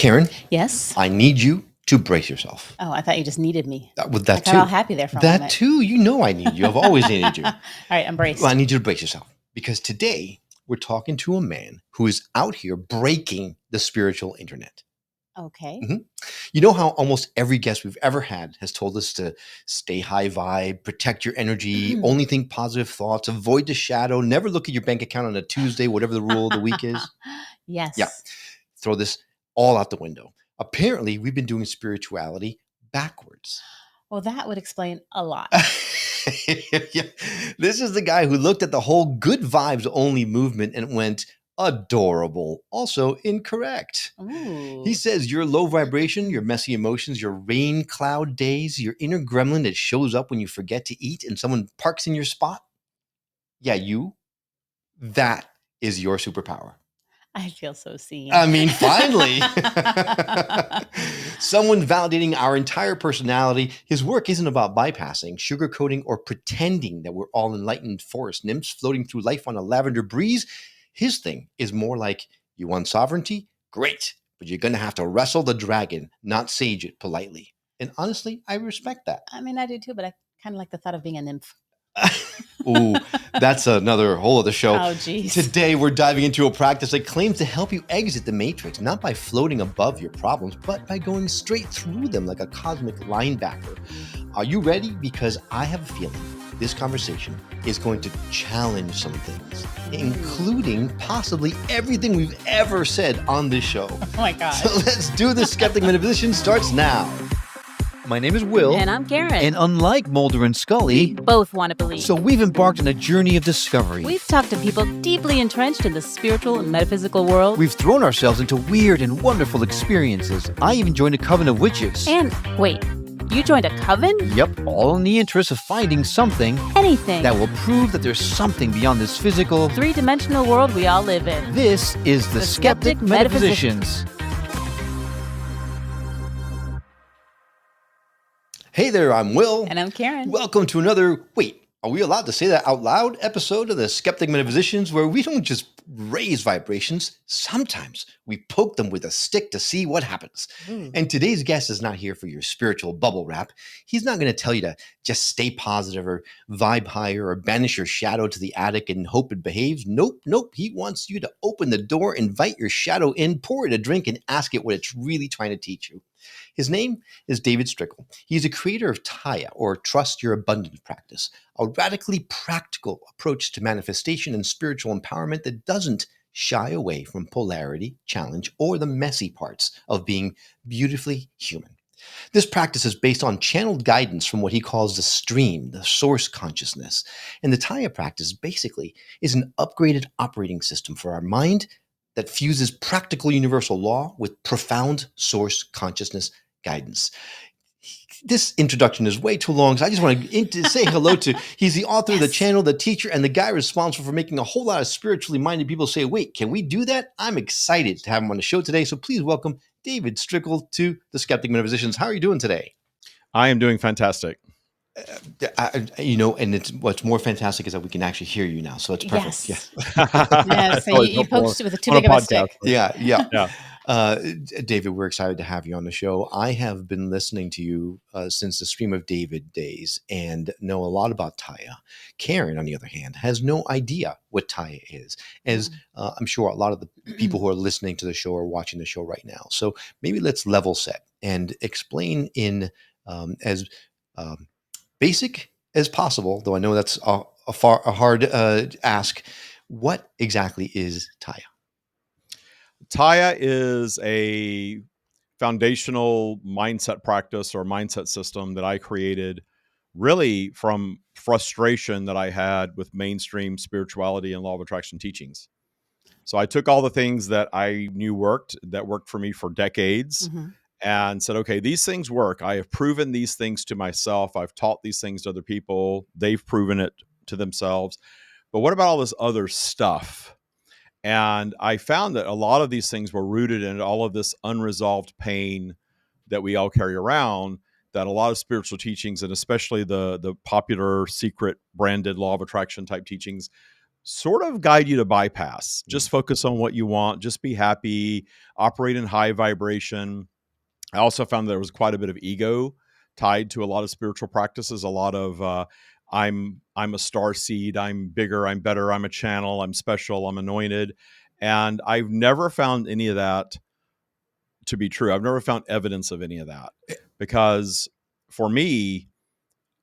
Karen, Yes? I need you to brace yourself. Oh, I thought you just needed me. With I that got too. all happy there for a That moment. too. You know I need you. I've always needed you. All right, I'm braced. Well, I need you to brace yourself because today we're talking to a man who is out here breaking the spiritual internet. Okay. Mhm. You know how almost every guest we've ever had has told us to stay high vibe, protect your energy, only think positive thoughts, avoid the shadow, never look at your bank account on a Tuesday, whatever the rule of the week is. Yes. Yeah. Throw this all out the window. Apparently, we've been doing spirituality backwards. Well, that would explain a lot. Yeah. This is the guy who looked at the whole good vibes only movement and went, adorable, also incorrect. Ooh. He says your low vibration, your messy emotions, your rain cloud days, your inner gremlin that shows up when you forget to eat and someone parks in your spot. Yeah, that is your superpower. I feel so seen. I mean, finally, someone validating our entire personality. His work isn't about bypassing, sugarcoating, or pretending that we're all enlightened forest nymphs floating through life on a lavender breeze. His thing is more like, you want sovereignty? Great, but you're going to have to wrestle the dragon, not sage it politely. And honestly, I respect that. I mean, I do too, but I kind of like the thought of being a nymph. Ooh, that's another whole other show. Oh, geez. Today, we're diving into a practice that claims to help you exit the matrix, not by floating above your problems, but by going straight through them like a cosmic linebacker. Are you ready? Because I have a feeling this conversation is going to challenge some things, including possibly everything we've ever said on this show. Oh my God. So let's do this. Skeptic Metaphysician starts now. My name is Will. And I'm Karen. And unlike Mulder and Scully, both want to believe. so we've embarked on a journey of discovery. We've talked to people deeply entrenched in the spiritual and metaphysical world. We've thrown ourselves into weird and wonderful experiences. I even joined a coven of witches. And wait, you joined a coven? Yep, all in the interest of finding something Anything. that will prove that there's something beyond this physical, three-dimensional world we all live in. This is the Skeptic Metaphysicians. Hey there, I'm Will. And I'm Karen. Welcome to another, wait, are we allowed to say that out loud, episode of the Skeptic Metaphysicians, where we don't just raise vibrations, sometimes we poke them with a stick to see what happens. And today's guest is not here for your spiritual bubble wrap. He's not going to tell you to just stay positive or vibe higher or banish your shadow to the attic and hope it behaves. Nope. He wants you to open the door, invite your shadow in, pour it a drink, and ask it what it's really trying to teach you. His name is David Strickel. He's a creator of Tya, or Trust Your Abundance Practice, a radically practical approach to manifestation and spiritual empowerment that doesn't shy away from polarity, challenge, or the messy parts of being beautifully human. This practice is based on channeled guidance from what he calls the stream, the source consciousness. And the Tya practice basically is an upgraded operating system for our mind that fuses practical universal law with profound source consciousness guidance. This introduction is way too long, so I just want to say hello to, he's the author of the channel, the teacher, and the guy responsible for making a whole lot of spiritually minded people say, wait, can we do that? I'm excited to have him on the show today, so please welcome David Strickel to the Skeptic Metaphysicians. How are you doing today? I am doing fantastic. And it's what's more fantastic is that we can actually hear you now, so it's perfect. Yes. Yeah. Yes, so you poked with too on big a of a podcast. stick. Yeah. David, we're excited to have you on the show. I have been listening to you since the Stream of David days and know a lot about Tya. Karen, on the other hand, has no idea what Tya is, as I'm sure a lot of the people who are listening to the show are watching the show right now. So maybe let's level set and explain in as basic as possible, though I know that's a hard ask. What exactly is Tya? Tya is a foundational mindset practice or mindset system that I created really from frustration that I had with mainstream spirituality and law of attraction teachings. So I took all the things that I knew worked for me for decades and said, okay, these things work. I have proven these things to myself. I've taught these things to other people. They've proven it to themselves. But what about all this other stuff? And I found that a lot of these things were rooted in all of this unresolved pain that we all carry around, that a lot of spiritual teachings, and especially the popular secret branded law of attraction type teachings, sort of guide you to bypass. Just focus on what you want, just be happy, operate in high vibration. I also found there was quite a bit of ego tied to a lot of spiritual practices, a lot of I'm a star seed, I'm bigger, I'm better, I'm a channel, I'm special, I'm anointed. And I've never found any of that to be true. I've never found evidence of any of that, because for me,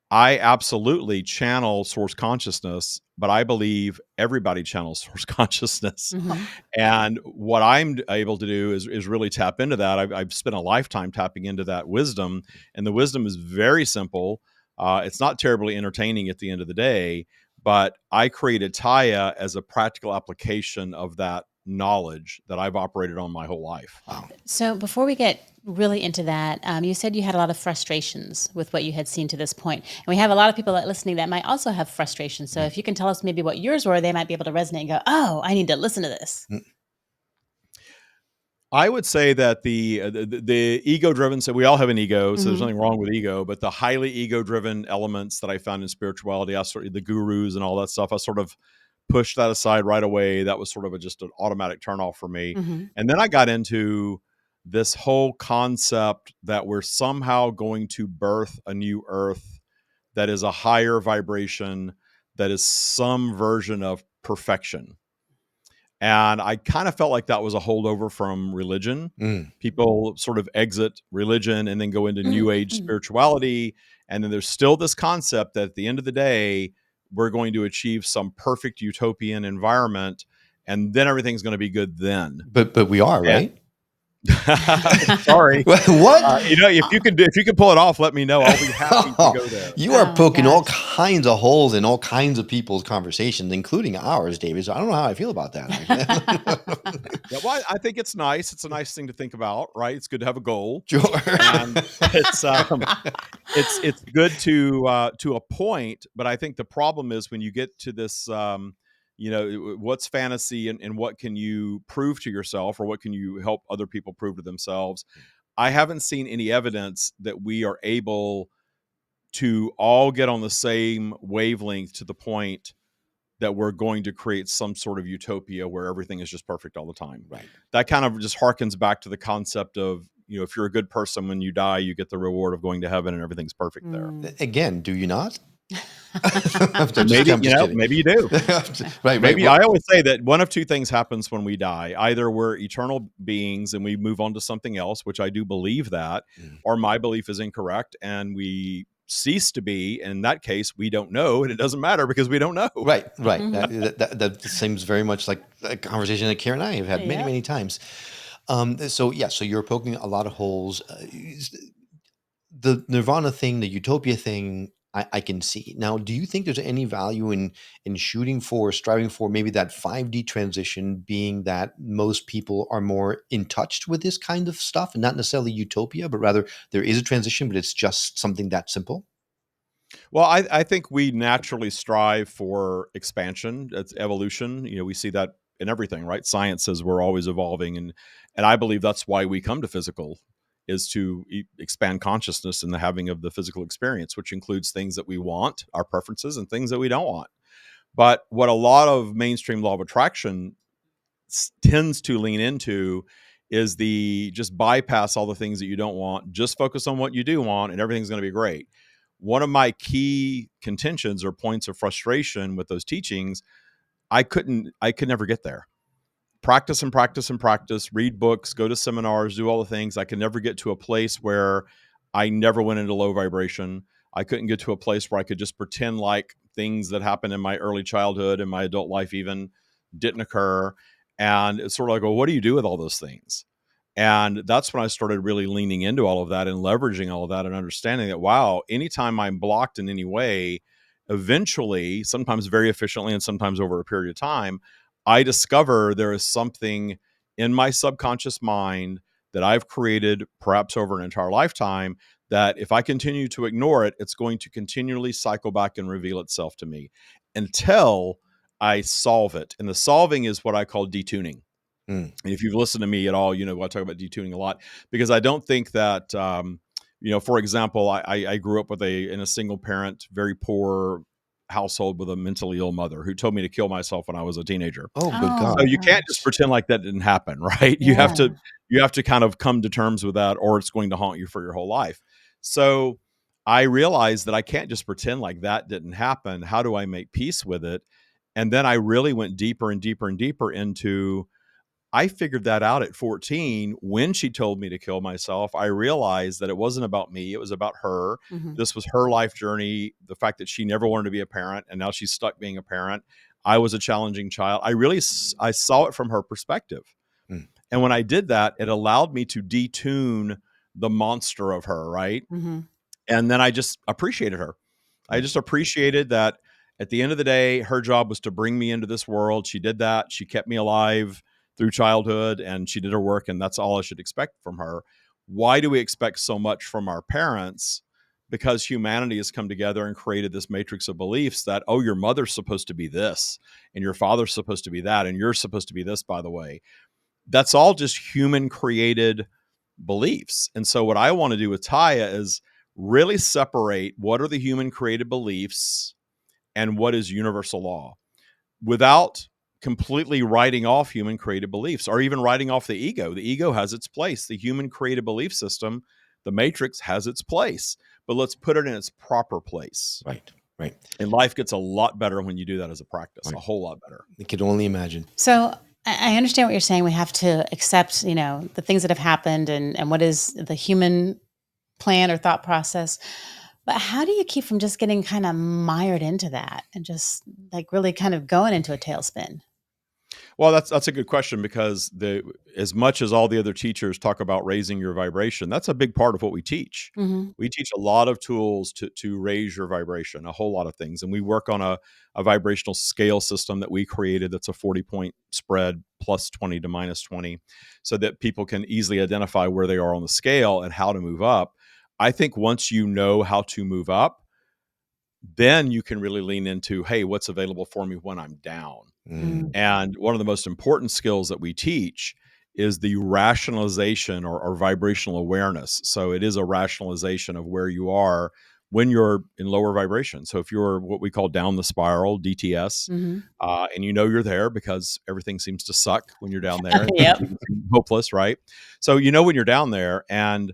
I absolutely channel source consciousness, but I believe everybody channels source consciousness. Mm-hmm. And what I'm able to do is really tap into that. I've spent a lifetime tapping into that wisdom, and the wisdom is very simple. It's not terribly entertaining at the end of the day, but I created Tya as a practical application of that knowledge that I've operated on my whole life. Wow. So before we get really into that, you said you had a lot of frustrations with what you had seen to this point. And we have a lot of people that listening that might also have frustrations. So if you can tell us maybe what yours were, they might be able to resonate and go, oh, I need to listen to this. I would say that the ego driven, so we all have an ego, so there's Mhm. nothing wrong with ego, but the highly ego driven elements that I found in spirituality, the gurus and all that stuff, I sort of pushed that aside right away. That was sort of just an automatic turnoff for me. Mhm. And then I got into this whole concept that we're somehow going to birth a new earth that is a higher vibration, that is some version of perfection. And I kind of felt like that was a holdover from religion. Mm. People sort of exit religion and then go into new age spirituality. And then there's still this concept that at the end of the day, we're going to achieve some perfect utopian environment, and then everything's going to be good then. But we are, Yeah. right? Sorry. What? If you can pull it off, let me know. I'll be happy to go there. You are Oh, poking all gosh. kinds of holes in all kinds of people's conversations, including ours, David. So I don't know how I feel about that. Actually. Yeah, well, I think it's nice. It's a nice thing to think about, right? It's good to have a goal. Sure. And it's good to a point, but I think the problem is when you get to this what's fantasy and what can you prove to yourself, or what can you help other people prove to themselves. I haven't seen any evidence that we are able to all get on the same wavelength to the point that we're going to create some sort of utopia where everything is just perfect all the time. Right. That kind of just harkens back to the concept of, if you're a good person, when you die, you get the reward of going to heaven and everything's perfect there. Again, do you not? Maybe, maybe you do. Right. Maybe Well, I always say that one of two things happens when we die. Either we're eternal beings and we move on to something else, which I do believe that, or my belief is incorrect and we cease to be. In that case, we don't know, and it doesn't matter because we don't know. right. That seems very much like a conversation that Karen and I have had many, Yeah. many times. So you're poking a lot of holes. The Nirvana thing, the utopia thing, I can see. Now, do you think there's any value in shooting for, striving for maybe that 5D transition, being that most people are more in touch with this kind of stuff and not necessarily utopia, but rather there is a transition, but it's just something that simple? Well, I think we naturally strive for expansion. It's evolution. We see that in everything, right? Science says we're always evolving, and I believe that's why we come to physical, is to expand consciousness and the having of the physical experience, which includes things that we want, our preferences, and things that we don't want. But what a lot of mainstream law of attraction tends to lean into is the just bypass all the things that you don't want, just focus on what you do want, and everything's going to be great. One of my key contentions or points of frustration with those teachings, I could never get there. Practice and practice and practice, read books, go to seminars, do all the things. I could never get to a place where I never went into low vibration. I couldn't get to a place where I could just pretend like things that happened in my early childhood and my adult life even didn't occur. And it's sort of like, well, what do you do with all those things? And that's when I started really leaning into all of that and leveraging all of that and understanding that, wow, anytime I'm blocked in any way, eventually, sometimes very efficiently and sometimes over a period of time, I discover there is something in my subconscious mind that I've created perhaps over an entire lifetime that if I continue to ignore it, it's going to continually cycle back and reveal itself to me until I solve it. And the solving is what I call detuning. Mm. And if you've listened to me at all, I talk about detuning a lot, because I don't think that, for example, I grew up in a single parent, very poor household with a mentally ill mother who told me to kill myself when I was a teenager. Oh, good Oh, So God. you can't just gosh. pretend like that didn't happen, right? Yeah. You have to kind of come to terms with that, or it's going to haunt you for your whole life. So I realized that I can't just pretend like that didn't happen. How do I make peace with it? And then I really went deeper and deeper and deeper into, I figured that out at 14 when she told me to kill myself. I realized that it wasn't about me, it was about her. Hmm. This was her life journey, the fact that she never wanted to be a parent and now she's stuck being a parent. I was a challenging child. I saw it from her perspective. Mm. And when I did that, it allowed me to detune the monster of her, right? Hmm. And then I just appreciated her. I Mm. just appreciated that at the end of the day, her job was to bring me into this world. She did that. She kept me alive through childhood and she did her work, and that's all I should expect from her. Why do we expect so much from our parents? Because humanity has come together and created this matrix of beliefs that, oh, your mother's supposed to be this, and your father's supposed to be that, and you're supposed to be this, by the way. That's all just human created beliefs. And so, what I want to do with Tya is really separate what are the human created beliefs and what is universal law without completely writing off human created beliefs or even writing off the ego. The ego has its place. The human created belief system, the matrix, has its place, but let's put it in its proper place. Right. Right. And life gets a lot better when you do that as a practice, Right. a whole lot better. I can only imagine. So I understand what you're saying. We have to accept, the things that have happened and what is the human plan or thought process. But how do you keep from just getting kind of mired into that and just like really kind of going into a tailspin? Well, that's a good question, because as much as all the other teachers talk about raising your vibration, that's a big part of what we teach. Hmm. We teach a lot of tools to raise your vibration, a whole lot of things, and we work on a vibrational scale system that we created. That's a 40-point spread, plus 20 to minus 20, so that people can easily identify where they are on the scale and how to move up. I think once you know how to move up, then you can really lean into, hey, what's available for me when I'm down? Mm. And one of the most important skills that we teach is the rationalization or vibrational awareness. So it is a rationalization of where you are when you're in lower vibration. So if you're what we call down the spiral, DTS, Hmm. and you know you're there because everything seems to suck when you're down there and Yep. things seem hopeless, right? So you know when you're down there, and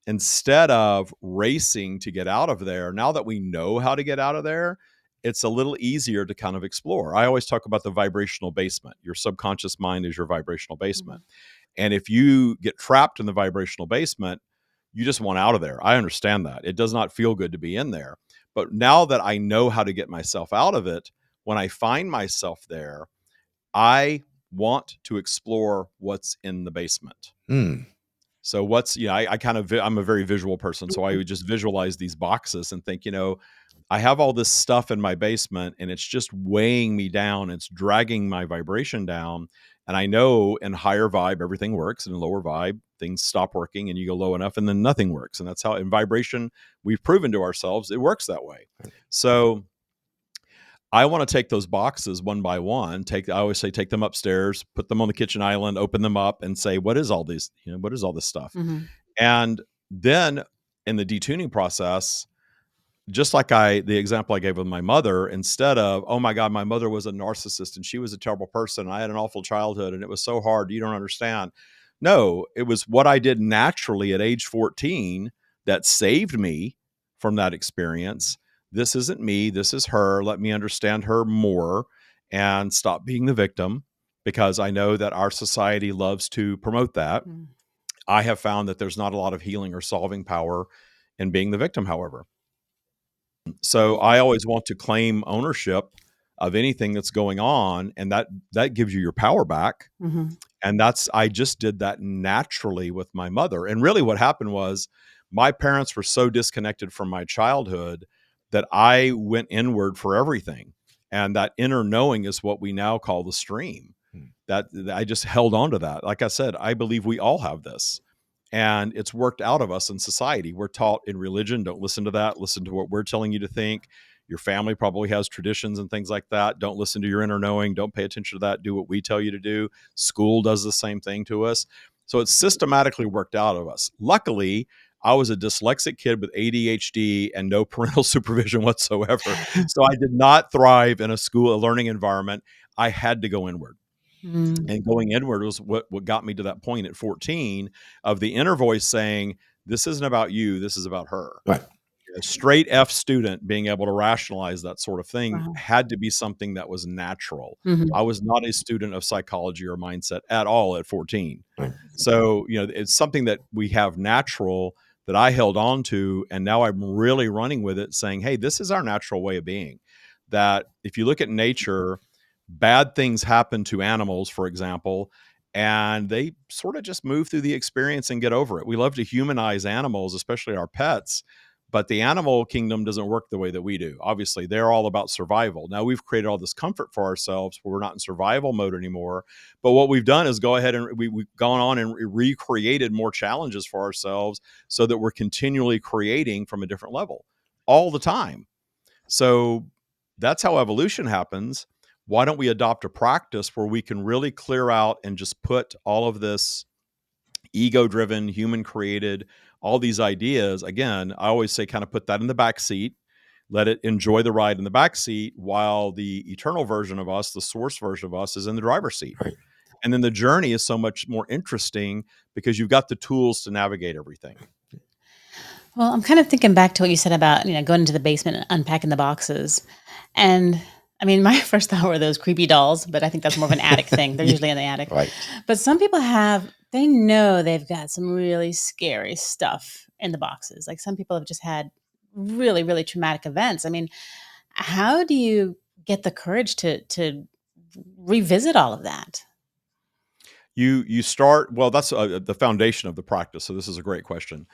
instead of racing to get out of there, now that we know how to get out of there, it's a little easier to kind of explore. I always talk about the vibrational basement. Your subconscious mind is your vibrational basement. And if you get trapped in the vibrational basement, you just want out of there. I understand that. It does not feel good to be in there. But now that I know how to get myself out of it, when I find myself there, I want to explore what's in the basement. Mm. So I'm a very visual person. So I would just visualize these boxes and think, I have all this stuff in my basement and it's just weighing me down. It's dragging my vibration down. And I know in higher vibe, everything works. And in lower vibe, things stop working and you go low enough and then nothing works. And that's how in vibration, we've proven to ourselves it works that way. So I want to take those boxes one by one. I always say, take them upstairs, put them on the kitchen island, open them up, and say, what is all this? What is all this stuff? Hmm. And then in the detuning process, just like the example I gave with my mother, instead of, oh my God, my mother was a narcissist and she was a terrible person, and I had an awful childhood and it was so hard, you don't understand. No, it was what I did naturally at age 14 that saved me from that experience. This isn't me, this is her. Let me understand her more and stop being the victim, because I know that our society loves to promote that. I have found that there's not a lot of healing or solving power in being the victim, however. So I always want to claim ownership of anything that's going on, and that gives you your power back. Hmm. And I just did that naturally with my mother. And really what happened was my parents were so disconnected from my childhood that I went inward for everything. And that inner knowing is what we now call the stream. Mm. That I just held on to that. Like I said, I believe we all have this. And it's worked out of us in society. We're taught in religion, don't listen to that. Listen to what we're telling you to think. Your family probably has traditions and things like that. Don't listen to your inner knowing. Don't pay attention to that. Do what we tell you to do. School does the same thing to us. So it's systematically worked out of us. Luckily, I was a dyslexic kid with ADHD and no parental supervision whatsoever. So I did not thrive in a learning environment. I had to go inward. And going inward was what got me to that point at 14 of the inner voice saying, this isn't about you, this is about her. Right. A straight F student being able to rationalize that sort of thing Wow. had to be something that was natural. Mhm. I was not a student of psychology or mindset at all at 14. Right. So, it's something that we have natural that I held on to. And now I'm really running with it saying, hey, this is our natural way of being. That if you look at nature, bad things happen to animals, for example, and they sort of just move through the experience and get over it. We love to humanize animals, especially our pets, but the animal kingdom doesn't work the way that we do. Obviously, they're all about survival. Now we've created all this comfort for ourselves where we're not in survival mode anymore. But what we've done is go ahead and we've gone on and recreated more challenges for ourselves so that we're continually creating from a different level all the time. So that's how evolution happens. Why don't we adopt a practice where we can really clear out and just put all of this ego-driven, human-created, all these ideas, again, I always say kind of put that in the back seat, let it enjoy the ride in the back seat while the eternal version of us, the source version of us, is in the driver's seat. Right. And then the journey is so much more interesting because you've got the tools to navigate everything. Well, I'm kind of thinking back to what you said about, going into the basement and unpacking the boxes. And I mean, my first thought were those creepy dolls, but I think that's more of an attic thing. They're usually in the attic. Right. But some people they know they've got some really scary stuff in the boxes. Like some people have just had really, really traumatic events. I mean, how do you get the courage to revisit all of that? You start, well, that's the foundation of the practice. So this is a great question.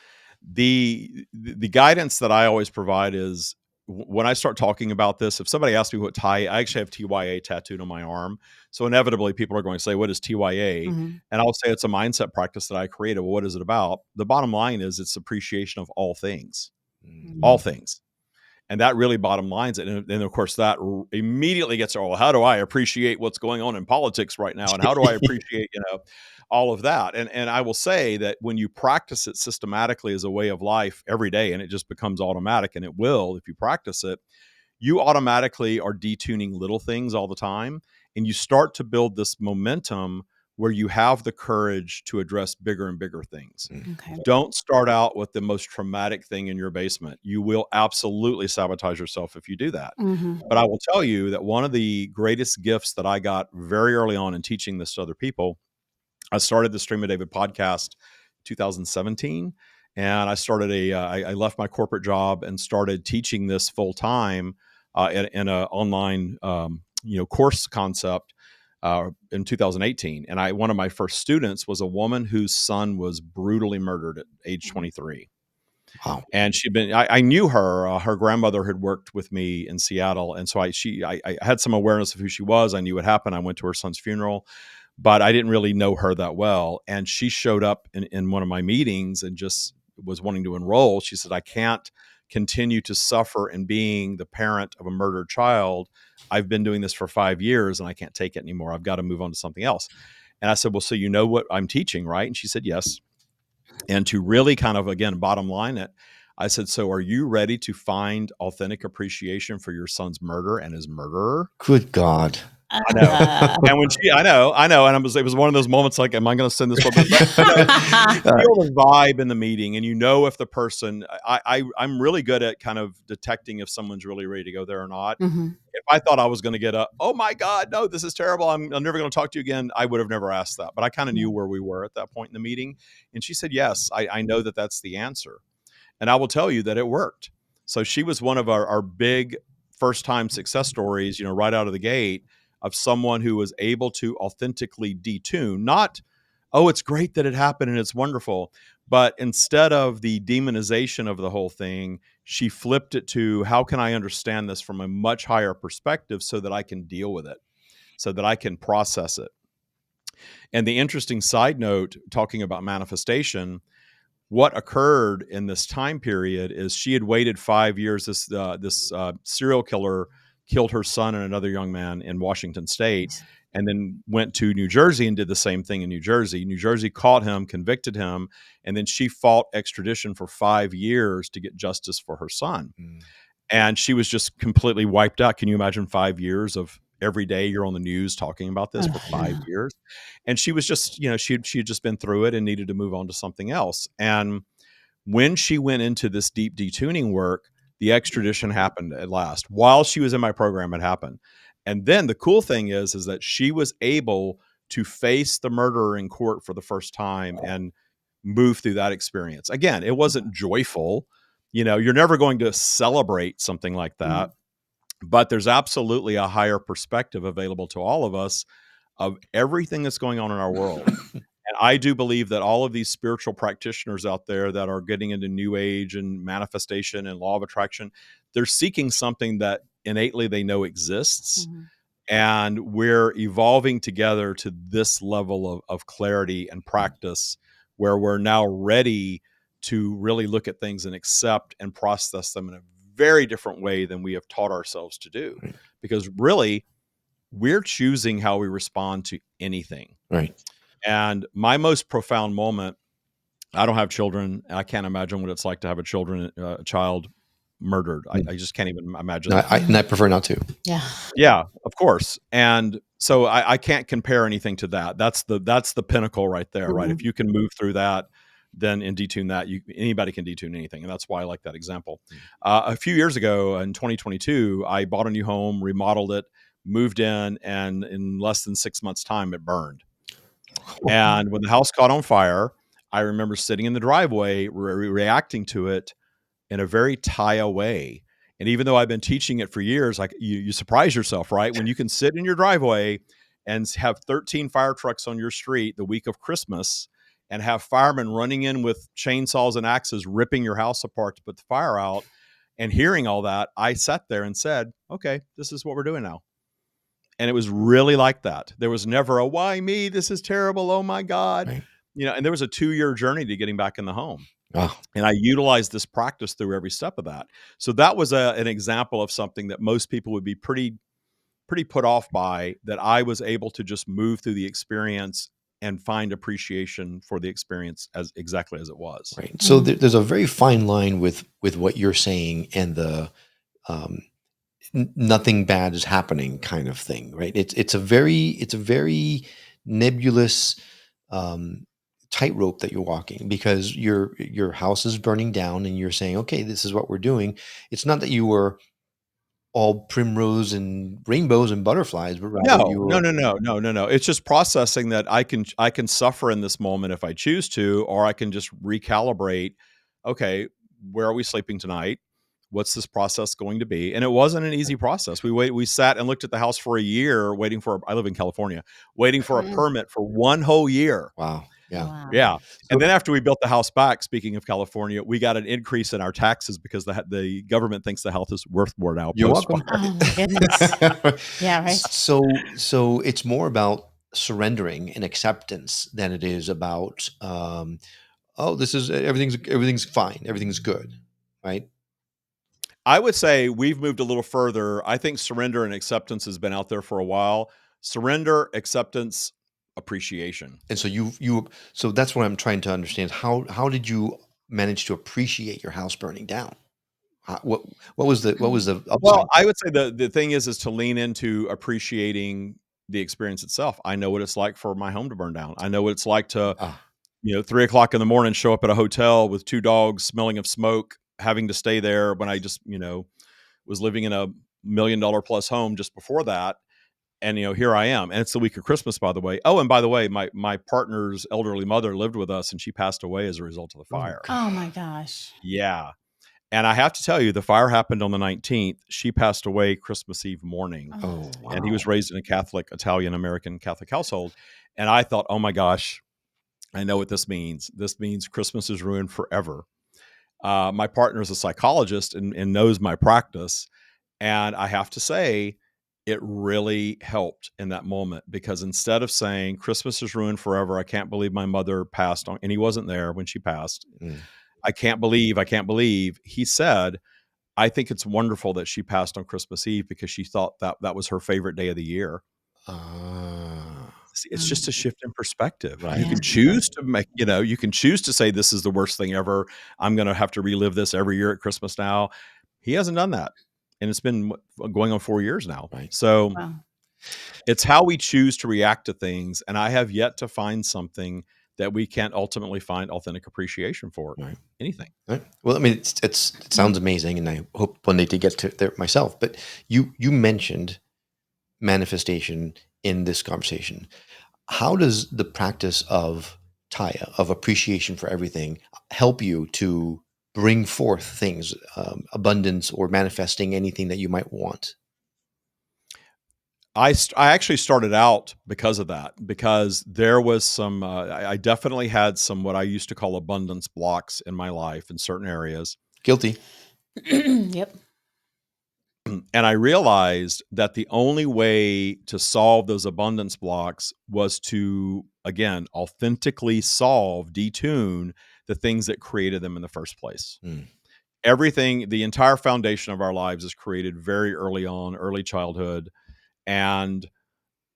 The guidance that I always provide is when I start talking about this, if somebody asks me what I actually have TYA tattooed on my arm. So inevitably people are going to say, what is TYA? Mhm. And I'll say it's a mindset practice that I created. Well, what is it about? The bottom line is it's appreciation of all things, all things. And that really bottom lines it. And of course, that immediately gets, oh, how do I appreciate what's going on in politics right now? And how do I appreciate, all of that? And I will say that when you practice it systematically as a way of life every day, and it just becomes automatic, and it will if you practice it, you automatically are detuning little things all the time. And you start to build this momentum where you have the courage to address bigger and bigger things. Okay. Don't start out with the most traumatic thing in your basement. You will absolutely sabotage yourself if you do that. Mhm. But I will tell you that one of the greatest gifts that I got very early on in teaching this to other people, I started the Stream of David podcast 2017. And I started I left my corporate job and started teaching this full time in an online, course concept in 2018. And one of my first students was a woman whose son was brutally murdered at age 23. Wow. And I knew her. Her grandmother had worked with me in Seattle, and so I had some awareness of who she was. I knew what happened. I went to her son's funeral, but I didn't really know her that well. And she showed up in one of my meetings and just was wanting to enroll. She said, "I can't continue to suffer in being the parent of a murdered child. I've been doing this for 5 years, and I can't take it anymore. I've got to move on to something else." And I said, "Well, so you know what I'm teaching, right?" And she said, "Yes." And to really kind of, again, bottom line it, I said, "So are you ready to find authentic appreciation for your son's murder and his murderer?" Good God. I know. And when I know. And it was one of those moments like, am I going to send this one? But, feel the vibe in the meeting. And if the person, I'm really good at kind of detecting if someone's really ready to go there or not. Mhm. If I thought I was going to get oh my God, no, this is terrible, I'm never going to talk to you again, I would have never asked that. But I kind of knew where we were at that point in the meeting. And she said, yes, I know that that's the answer. And I will tell you that it worked. So she was one of our big first time success stories, right out of the gate, of someone who was able to authentically detune, not, oh, it's great that it happened and it's wonderful. But instead of the demonization of the whole thing, she flipped it to, how can I understand this from a much higher perspective so that I can deal with it, so that I can process it? And the interesting side note, talking about manifestation, what occurred in this time period is she had waited 5 years. This serial killer killed her son and another young man in Washington State. and then went to New Jersey and did the same thing in New Jersey. New Jersey caught him, convicted him, and then she fought extradition for 5 years to get justice for her son. And she was just completely wiped out. Can you imagine 5 years of every day you're on the news talking about this for 5 years? And she was just, she had just been through it and needed to move on to something else. And when she went into this deep detuning work, the extradition happened at last. While she was in my program, it happened. And then the cool thing is that she was able to face the murderer in court for the first time and move through that experience. Again, it wasn't joyful. You're never going to celebrate something like that, but there's absolutely a higher perspective available to all of us of everything that's going on in our world. And I do believe that all of these spiritual practitioners out there that are getting into New Age and manifestation and law of attraction, they're seeking something that innately they know exists. And we're evolving together to this level of clarity and practice where we're now ready to really look at things and accept and process them in a very different way than we have taught ourselves to do. Because really, we're choosing how we respond to anything. Right. And my most profound moment, I don't have children. I can't imagine what it's like to have a child murdered. I just can't even imagine. No, I prefer not to. Yeah, of course. And so I can't compare anything to that. That's the pinnacle right there, right? If you can move through that, then and detune that, anybody can detune anything. And that's why I like that example. A few years ago in 2022, I bought a new home, remodeled it, moved in, and in less than 6 months' time, it burned. And when the house caught on fire, I remember sitting in the driveway, reacting to it in a very Tya way. And even though I've been teaching it for years, like you surprise yourself, right? When you can sit in your driveway and have 13 fire trucks on your street the week of Christmas and have firemen running in with chainsaws and axes, ripping your house apart to put the fire out, and hearing all that, I sat there and said, okay, this is what we're doing now. And it was really like that. There was never a, why me? This is terrible. Oh my God. Right. And there was a 2-year journey to getting back in the home. Oh. And I utilized this practice through every step of that. So that was an example of something that most people would be pretty put off by, that I was able to just move through the experience and find appreciation for the experience as exactly as it was. Right. So there's a very fine line with what you're saying and the nothing bad is happening kind of thing, right? It's a very nebulous tightrope that you're walking, because your house is burning down and you're saying, okay, this is what we're doing. It's not that you were all primrose and rainbows and butterflies, but rather you were No. It's just processing that I can suffer in this moment if I choose to, or I can just recalibrate. Okay, where are we sleeping tonight? What's this process going to be? And it wasn't an easy process. We sat and looked at the house for a year, waiting for, I live in California, waiting for a permit for 1 whole year. Wow. Yeah. Wow. Yeah. And then after we built the house back, speaking of California, we got an increase in our taxes because the government thinks the house is worth more now. You're welcome. Oh my goodness. Yeah, right. So it's more about surrendering and acceptance than it is about this is everything's fine, everything's good, right? I would say we've moved a little further. I think surrender and acceptance has been out there for a while. Surrender, acceptance, appreciation. And so so that's what I'm trying to understand. How did you manage to appreciate your house burning down? What was the upside? Well, I would say the thing is to lean into appreciating the experience itself. I know what it's like for my home to burn down. I know what it's like to 3 o'clock in the morning, show up at a hotel with 2 dogs smelling of smoke, having to stay there when I just, was living in a $1 million plus home just before that. And, here I am. And it's the week of Christmas, by the way. Oh, and by the way, my partner's elderly mother lived with us and she passed away as a result of the fire. Oh my gosh. Yeah. And I have to tell you, the fire happened on the 19th. She passed away Christmas Eve morning. Oh, wow. And he was raised in a Catholic, Italian-American Catholic household. And I thought, oh my gosh, I know what this means. This means Christmas is ruined forever. My partner is a psychologist and knows my practice. And I have to say, it really helped in that moment, because instead of saying Christmas is ruined forever, I can't believe my mother passed on, and he wasn't there when she passed. I can't believe. He said, I think it's wonderful that she passed on Christmas Eve because she thought that was her favorite day of the year. See, it's just a shift in perspective. Right. You can choose to make, you can choose to say, this is the worst thing ever. I'm going to have to relive this every year at Christmas now. He hasn't done that. And it's been going on 4 years now. Right. So Wow. it's how we choose to react to things. And I have yet to find something that we can't ultimately find authentic appreciation for. Right. Anything. Right. Well, I mean, it sounds amazing, and I hope one day to get to there myself. But you mentioned manifestation in this conversation. How does the practice of Tya, of appreciation for everything, help you to bring forth things, abundance, or manifesting anything that you might want? I actually started out because of that, because there was some, I definitely had some, what I used to call abundance blocks in my life in certain areas. Guilty. Yep. And I realized that the only way to solve those abundance blocks was to, again, authentically detune the things that created them in the first place. Mm. Everything, the entire foundation of our lives is created very early on, early childhood. And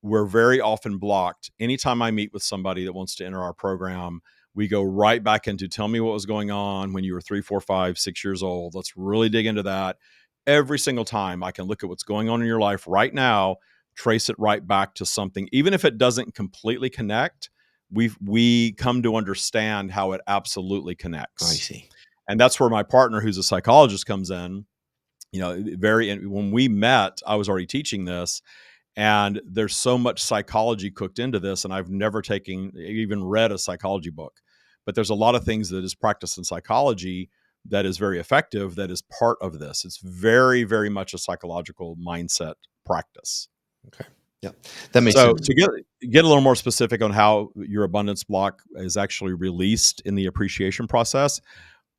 we're very often blocked. Anytime I meet with somebody that wants to enter our program, we go right back into, tell me what was going on when you were 3, 4, 5, 6 years old. Let's really dig into that. Every single time I can look at what's going on in your life right now, trace it right back to something. Even if it doesn't completely connect, we come to understand how it absolutely I connects. see. And that's where my partner, who's a psychologist, comes in. When we met, I was already teaching this. And there's so much psychology cooked into this, and I've never even read a psychology book. But there's a lot of things that is practiced in psychology that is very effective, that is part of this. It's very, very much a psychological mindset practice. Okay. Yeah, that makes So sense. to get a little more specific on how your abundance block is actually released in the appreciation process,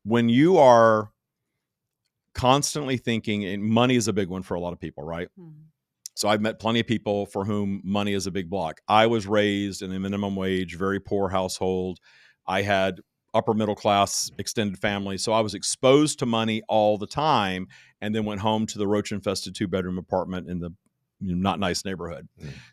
when you are constantly thinking, and money is a big one for a lot of people, right? So I've met plenty of people for whom money is a big block. I was raised in a minimum wage, very poor household. I had upper middle class extended family. So I was exposed to money all the time, and then went home to the roach infested 2-bedroom apartment in the not nice neighborhood.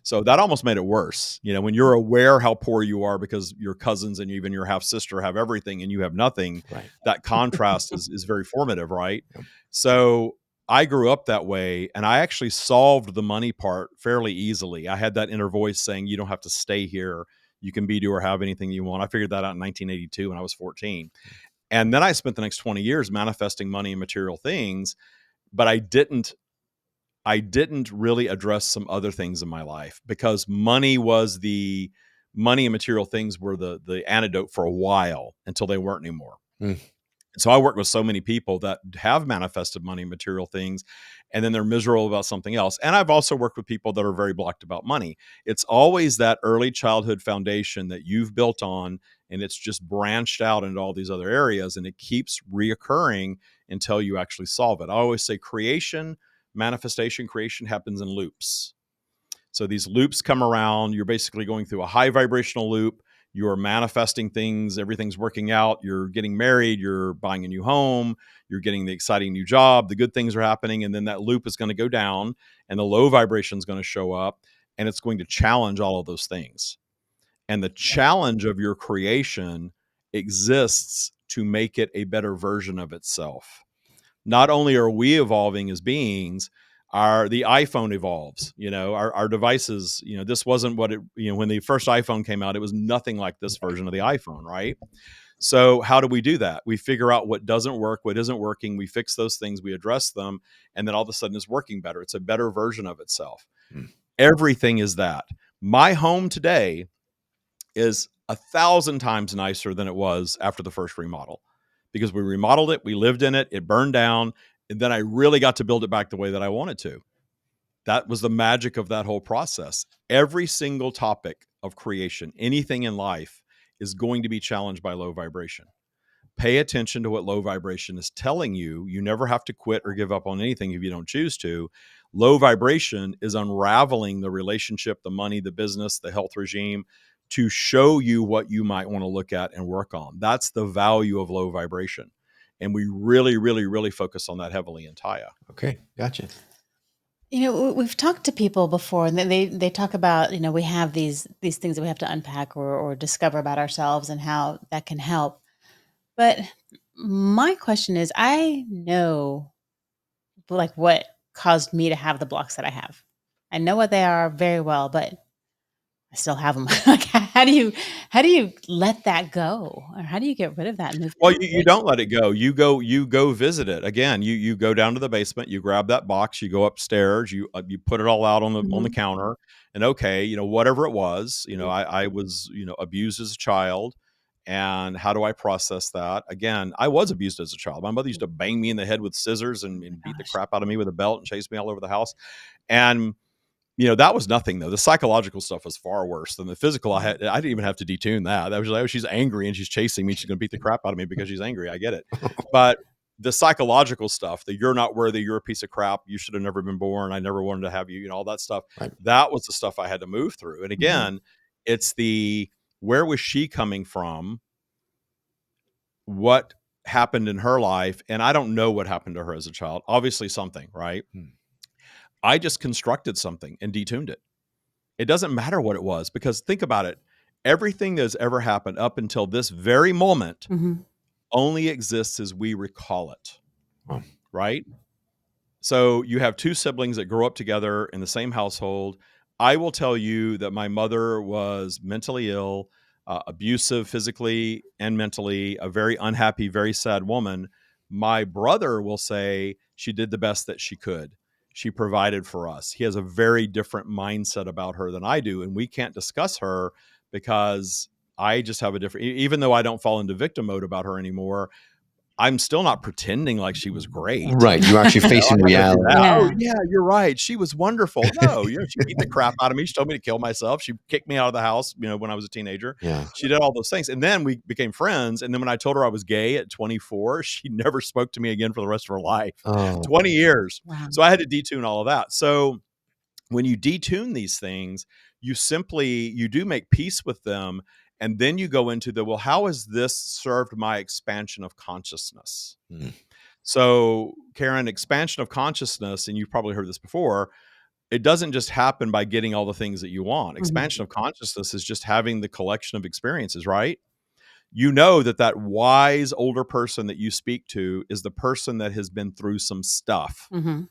So that almost made it worse. When you're aware how poor you are because your cousins and even your half sister have everything and you have nothing, Right. that contrast is very formative, right? Yep. So I grew up that way, and I actually solved the money part fairly easily. I had that inner voice saying, you don't have to stay here. You can be, do, or have anything you want. I figured that out in 1982 when I was 14. And then I spent the next 20 years manifesting money and material things, but I didn't really address some other things in my life, because money and material things were the antidote for a while until they weren't anymore. Mm. So I work with so many people that have manifested money, material things, and then they're miserable about something else. And I've also worked with people that are very blocked about money. It's always that early childhood foundation that you've built on, and it's just branched out into all these other areas, and it keeps reoccurring until you actually solve it. I always say creation happens in loops. So these loops come around. You're basically going through a high vibrational loop. You're manifesting things. Everything's working out. You're getting married. You're buying a new home. You're getting the exciting new job. The good things are happening. And then that loop is going to go down, and the low vibration is going to show up, and it's going to challenge all of those things. And the challenge of your creation exists to make it a better version of itself. Not only are we evolving as beings, the iPhone evolves. Our devices. This wasn't what it. When the first iPhone came out, it was nothing like this version of the iPhone, right? So how do we do that? We figure out what doesn't work, what isn't working. We fix those things, we address them, and then all of a sudden it's working better. It's a better version of itself. Everything is that. My home today is 1,000 times nicer than it was after the first remodel, because we remodeled it, we lived in it, it burned down, and then I really got to build it back the way that I wanted to. That was the magic of that whole process. Every single topic of creation, anything in life, is going to be challenged by low vibration. Pay attention to what low vibration is telling you. You never have to quit or give up on anything if you don't choose to. Low vibration is unraveling the relationship, the money, the business, the health regime, to show you what you might want to look at and work on. That's the value of low vibration. And we really, really, really focus on that heavily in Tya. Okay, gotcha. We've talked to people before, and they talk about, we have these things that we have to unpack or discover about ourselves and how that can help. But my question is, I know like what caused me to have the blocks that I have. I know what they are very well, but I still have them. Like, how do you let that go, or how do you get rid of that and move Well, past you it? don't let it go. You go visit it. Again, you go down to the basement, you grab that box, you go upstairs, you put it all out on the Mhm. counter, and okay, whatever it was, Mhm. I was, abused as a child, and how do I process that? Again, I was abused as a child. My mother used to bang me in the head with scissors Oh my and beat the gosh. crap out of me with a belt and chase me all over the house. And that was nothing though. The psychological stuff was far worse than the physical. I Mhm. didn't even have to detune that. That was like, oh, she's angry and she's chasing me. She's going to beat the crap out of me because she's angry. I get it. But the psychological stuff, that you're not worthy, you're a piece of crap, you should have never been born, I never wanted to have you, all that stuff. Right. That was the stuff I had to move through. And Mhm. again, it's where was she coming from? What happened in her life? And I don't know what happened to her as a child. Obviously something, right? Hmm. I just constructed something and detuned it. It doesn't matter what it was, because think about it. Everything that's ever happened up until this very moment Mhm. only exists as we recall it, Wow. right? So you have two siblings that grow up together in the same household. I will tell you that my mother was mentally ill, abusive physically and mentally, a very unhappy, very sad woman. My brother will say she did the best that she could. She provided for us. He has a very different mindset about her than I do. And we can't discuss her because I just have a different, even though I don't fall into victim mode about her anymore, I'm still not pretending like she was great. Right. You're actually I'm facing not gonna do reality. that. "Oh, Yeah. yeah, you're right. She was wonderful." No, she beat the crap out of me. She told me to kill myself. She kicked me out of the house, when I was a teenager. Yeah. She did all those things, and then we became friends, and then when I told her I was gay at 24, she never spoke to me again for the rest of her life. Oh, 20 years. Wow. So I had to detune all of that. So when you detune these things, you do make peace with them, and then you go into well, how has this served my expansion of consciousness? mm, So, Karen, expansion of consciousness, and you've probably heard this before, it doesn't just happen by getting all the things that you want. Mhm. Expansion of consciousness is just having the collection of experiences, right? You know that wise older person that you speak to is the person that has been through some stuff. Mhm.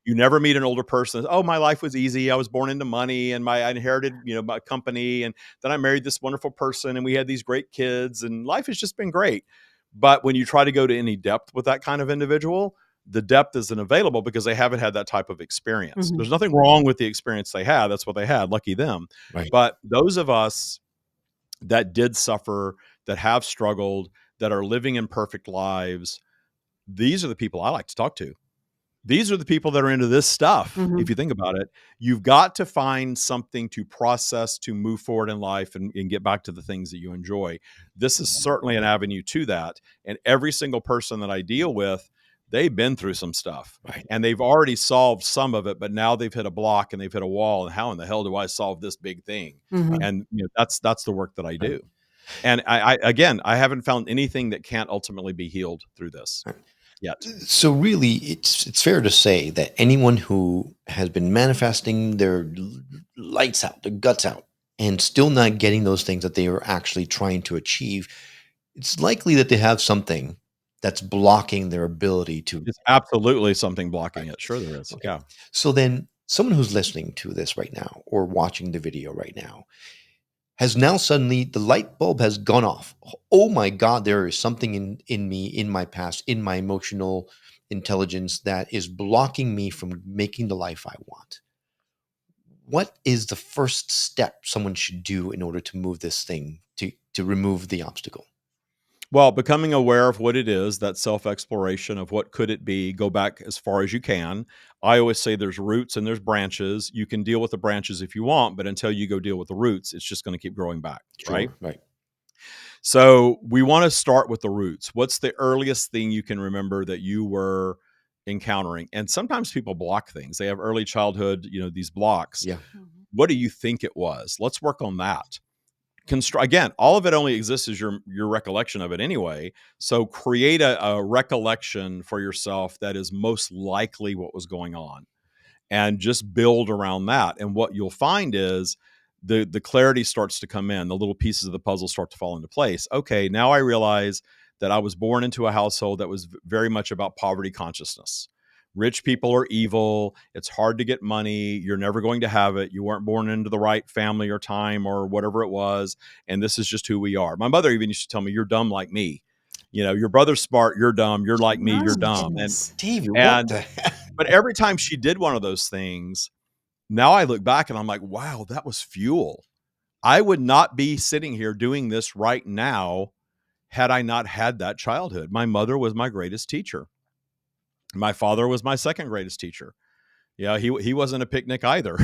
You never meet an older person. Oh, my life was easy. I was born into money, and I inherited, my company, and then I married this wonderful person, and we had these great kids, and life has just been great. But when you try to go to any depth with that kind of individual, the depth isn't available because they haven't had that type of experience. Mhm. There's nothing wrong with the experience they had. That's what they had. Lucky them. right. But those of us that did suffer, that have struggled, that are living imperfect lives, these are the people I like to talk to. These are the people that are into this stuff. If Mhm. you think about it, you've got to find something to process, to move forward in life, and get back to the things that you enjoy. This is certainly an avenue to that. And every single person that I deal with, they've been through some stuff Right. and they've already solved some of it, but now they've hit a block and they've hit a wall. And how in the hell do I solve this big thing? Mhm. And that's the work that I Right. do. And I haven't found anything that can't ultimately be healed through this Right. yet. So really, it's fair to say that anyone who has been manifesting their lights out, their guts out, and still not getting those things that they are actually trying to achieve, it's likely that they have something that's blocking their ability to. It's absolutely something blocking Right. it. Sure there is. Okay. Yeah. So then, someone who's listening to this right now or watching the video right now has now suddenly the light bulb has gone off. Oh my God, there is something in me, in my past, in my emotional intelligence that is blocking me from making the life I want. What is the first step someone should do in order to move this thing to remove the obstacle? Well, becoming aware of what it is, that self-exploration of what could it be, go back as far as you can. I always say there's roots and there's branches. You can deal with the branches if you want, but until you go deal with the roots, it's just going to keep growing back, right? Sure, right. So we want to start with the roots. What's the earliest thing you can remember that you were encountering? And sometimes people block things. They have early childhood, these blocks. Yeah. Mhm. What do you think it was? Let's work on that. Again, all of it only exists as your recollection of it anyway. So create a recollection for yourself that is most likely what was going on. and just build around that. And what you'll find is the clarity starts to come in. The little pieces of the puzzle start to fall into place. Okay, now I realize that I was born into a household that was very much about poverty consciousness. Rich people are evil. It's hard to get money. You're never going to have it. You weren't born into the right family or time or whatever it was. And this is just who we are. My mother even used to tell me, "You're dumb like me. You know, your brother's smart. You're dumb. You're like me. Oh You're my dumb." goodness. David, what And the heck? but every time she did one of those things, now I look back and I'm like, wow, that was fuel. I would not be sitting here doing this right now had I not had that childhood. My mother was my greatest teacher. My father was my second greatest teacher. Yeah, he wasn't a picnic either.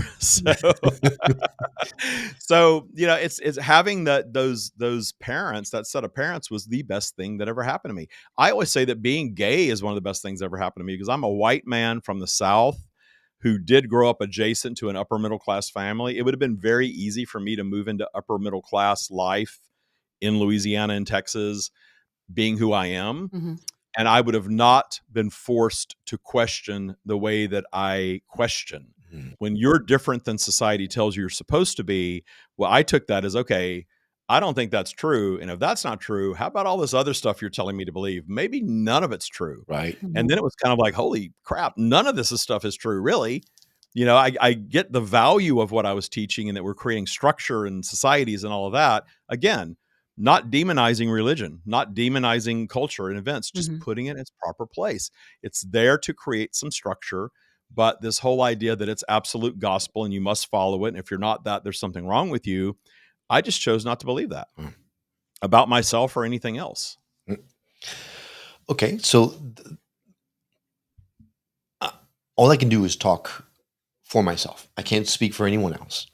So you know, it's having those parents, that set of parents was the best thing that ever happened to me. I always say that being gay is one of the best things that ever happened to me because I'm a white man from the South who did grow up adjacent to an upper middle class family. It would have been very easy for me to move into upper middle class life in Louisiana and Texas, being who I am. Mm-hmm. And I would have not been forced to question the way that I question. Mhm. When you're different than society tells you you're supposed to be, well, I took that as, okay, I don't think that's true. And if that's not true, how about all this other stuff you're telling me to believe? Maybe none of it's true. Right. And then it was kind of like, holy crap, none of this stuff is true, really. You know, I get the value of what I was teaching and that we're creating structure and societies and all of that. Again, not demonizing religion, not demonizing culture and events, just Mm-hmm. putting it in its proper place. It's there to create some structure, but this whole idea that it's absolute gospel and you must follow it, and if you're not that, there's something wrong with you. I just chose not to believe that Mm. about myself or anything else. Okay, so uh, all I can do is talk for myself. I can't speak for anyone else.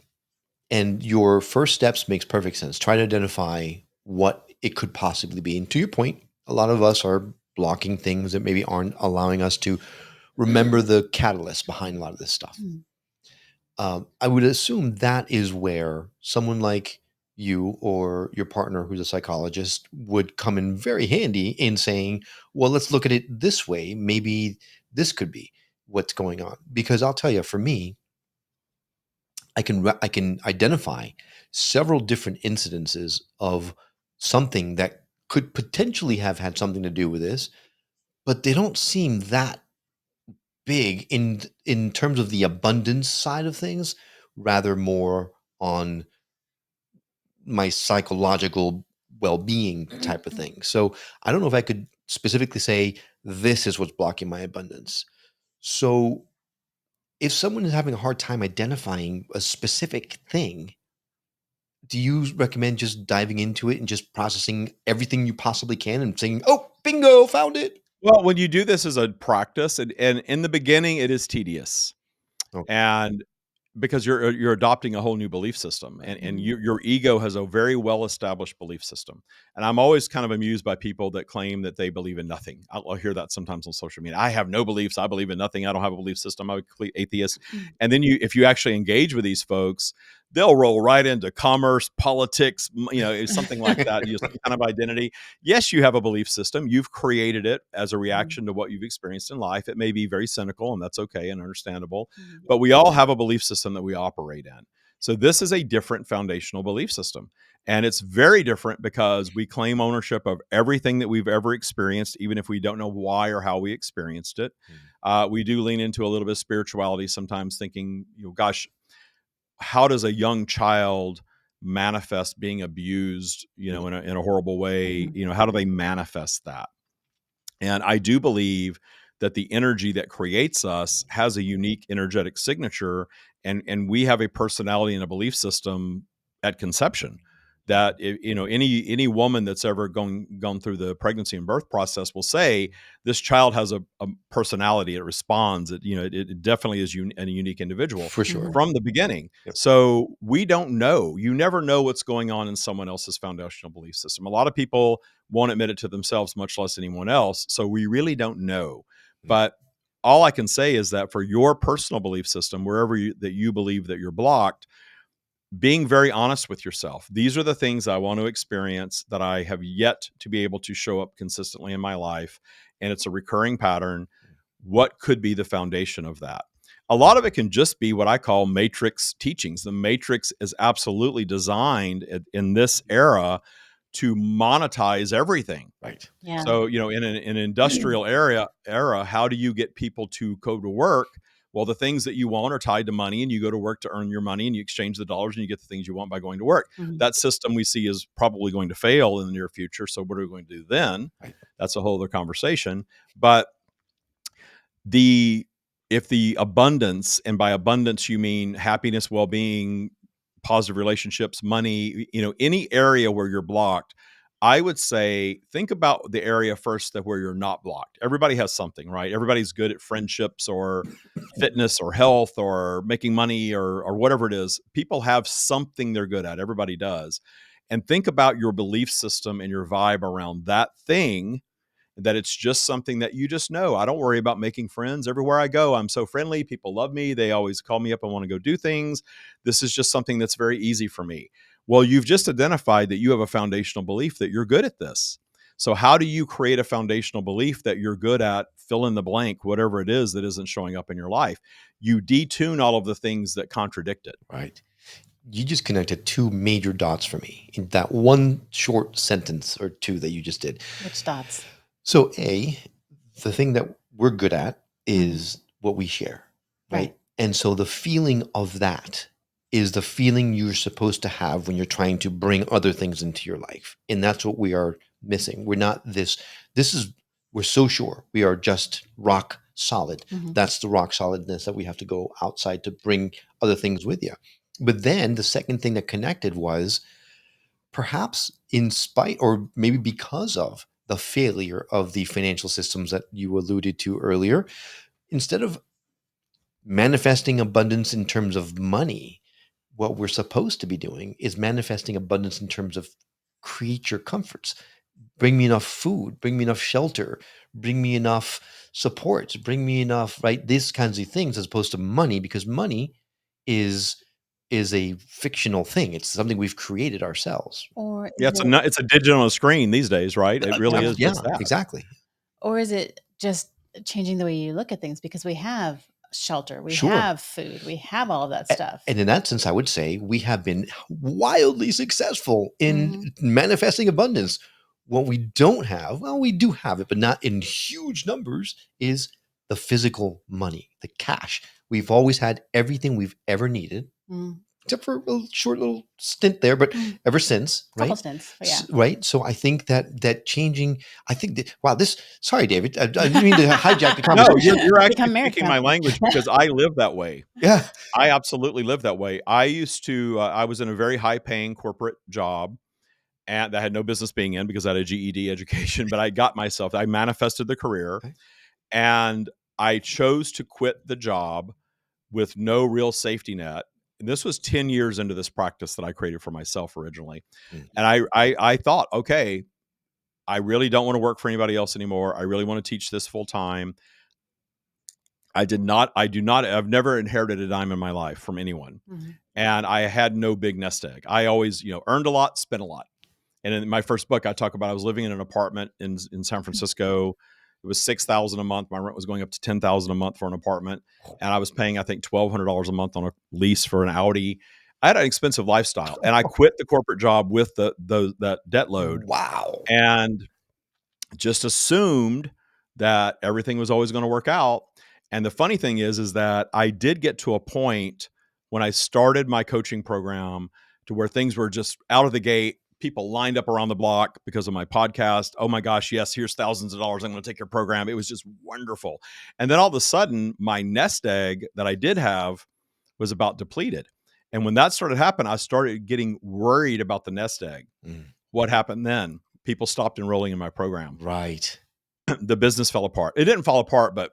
And your first steps makes perfect sense. Try to identify what it could possibly be. And to your point, a lot of us are blocking things that maybe aren't allowing us to remember the catalyst behind a lot of this stuff. Mm. I would assume that is where someone like you or your partner, who's a psychologist, would come in very handy in saying, well, let's look at it this way. Maybe this could be what's going on. Because I'll tell you, for me, I can identify several different incidences of something that could potentially have had something to do with this, but they don't seem that big in terms of the abundance side of things, rather more on my psychological well-being type of thing. So I don't know if I could specifically say this is what's blocking my abundance. So if someone is having a hard time identifying a specific thing, do you recommend just diving into it and just processing everything you possibly can and saying, "Oh, bingo, found it"? Well, when you do this as a practice, and in the beginning, it is tedious. Okay. And because you're adopting a whole new belief system, and your ego has a very well established belief system. And I'm always kind of amused by people that claim that they believe in nothing. I'll hear that sometimes on social media. I have no beliefs. I believe in nothing. I don't have a belief system. I'm a complete atheist. And then if you actually engage with these folks, they'll roll right into commerce, politics, you know, something like that. Some kind of identity. Yes, you have a belief system. You've created it as a reaction to what you've experienced in life. It may be very cynical, and that's okay and understandable. But we all have a belief system that we operate in. So this is a different foundational belief system. And it's very different because we claim ownership of everything that we've ever experienced, even if we don't know why or how we experienced it. We do lean into a little bit of spirituality sometimes, thinking, you know, gosh, how does a young child manifest being abused, you know, in a horrible way? You know, how do they manifest that? And I do believe that the energy that creates us has a unique energetic signature, and we have a personality and a belief system at conception that you know, any woman that's ever gone through the pregnancy and birth process will say this child has a personality. It responds. It, you know, it definitely is a unique individual For sure. from the beginning. Yep. So we don't know. You never know what's going on in someone else's foundational belief system. A lot of people won't admit it to themselves, much less anyone else. So we really don't know. But all I can say is that for your personal belief system, wherever that you believe that you're blocked, being very honest with yourself. These are the things I want to experience that I have yet to be able to show up consistently in my life. And it's a recurring pattern. What could be the foundation of that? a lot of it can just be what I call matrix teachings. The matrix is absolutely designed in this era to monetize everything. Right. Yeah. So, in an industrial era, how do you get people to go to work? Well, the things that you want are tied to money, and you go to work to earn your money, and you exchange the dollars, and you get the things you want by going to work. Mhm. That system we see is probably going to fail in the near future. So, what are we going to do then? Right. That's a whole other conversation. But if the abundance, and by abundance you mean happiness, well-being, positive relationships, money, any area where you're blocked, I would say think about the area first that where you're not blocked. Everybody has something, right? Everybody's good at friendships or fitness or health or making money or whatever it is. People have something they're good at. Everybody does. And think about your belief system and your vibe around that thing, that it's just something that you just know. I don't worry about making friends. Everywhere I go, I'm so friendly. People love me. They always call me up and want to go do things. This is just something that's very easy for me. Well, you've just identified that you have a foundational belief that you're good at this. So how do you create a foundational belief that you're good at, fill in the blank, whatever it is that isn't showing up in your life? You detune all of the things that contradict it. Right. You just connected two major dots for me in that one short sentence or two that you just did. Which dots? So, the thing that we're good at is what we share, right? Right. And so the feeling of that is the feeling you're supposed to have when you're trying to bring other things into your life. And that's what we are missing. We're not we're so sure we are just rock solid. Mhm. That's the rock solidness that we have to go outside to bring other things with you. But then the second thing that connected was perhaps in spite or maybe because of the failure of the financial systems that you alluded to earlier, instead of manifesting abundance in terms of money, what we're supposed to be doing is manifesting abundance in terms of creature comforts. Bring me enough food, bring me enough shelter, bring me enough support, bring me enough, right? These kinds of things as opposed to money, because money is a fictional thing. It's something we've created ourselves. Or Yeah, is it, it's a digital screen these days, right? It really is Yeah, just that. exactly. or is it just changing the way you look at things? Because we have shelter, we Sure. have food, we have all of that stuff. And in that sense, I would say we have been wildly successful in Mhm. manifesting abundance. What we don't have, well, we do have it, but not in huge numbers, is the physical money, the cash. We've always had everything we've ever needed, Mm. except for a short little stint there, but Mm. ever since, Couple right? stints, but yeah. Right. So I think that changing, I think that, wow, sorry, David, I didn't mean to hijack the No, conversation. you're actually Become married speaking my couple. language because I live that way. Yeah. I absolutely live that way. I used to, I was in a very high paying corporate job and that I had no business being in because I had a GED education, but I manifested the career Okay. and I chose to quit the job with no real safety net. And this was 10 years into this practice that I created for myself originally. Mm. And I thought, okay, I really don't want to work for anybody else anymore. I really want to teach this full time. I've never inherited a dime in my life from anyone. Mhm. And I had no big nest egg. I always, earned a lot, spent a lot. And in my first book, I talk about I was living in an apartment in San Francisco. It was $6,000 a month. My rent was going up to $10,000 a month for an apartment, and I was paying I think $1,200 a month on a lease for an Audi. I had an expensive lifestyle, and I quit the corporate job with that debt load, Wow. and just assumed that everything was always going to work out. And the funny thing is that I did get to a point when I started my coaching program to where things were just out of the gate. People lined up around the block because of my podcast. Oh my gosh, yes, here's thousands of dollars. I'm going to take your program. It was just wonderful. And then all of a sudden, my nest egg that I did have was about depleted. And when that started happening, I started getting worried about the nest egg. Mm. What happened then? People stopped enrolling in my program. Right. The business fell apart. It didn't fall apart, but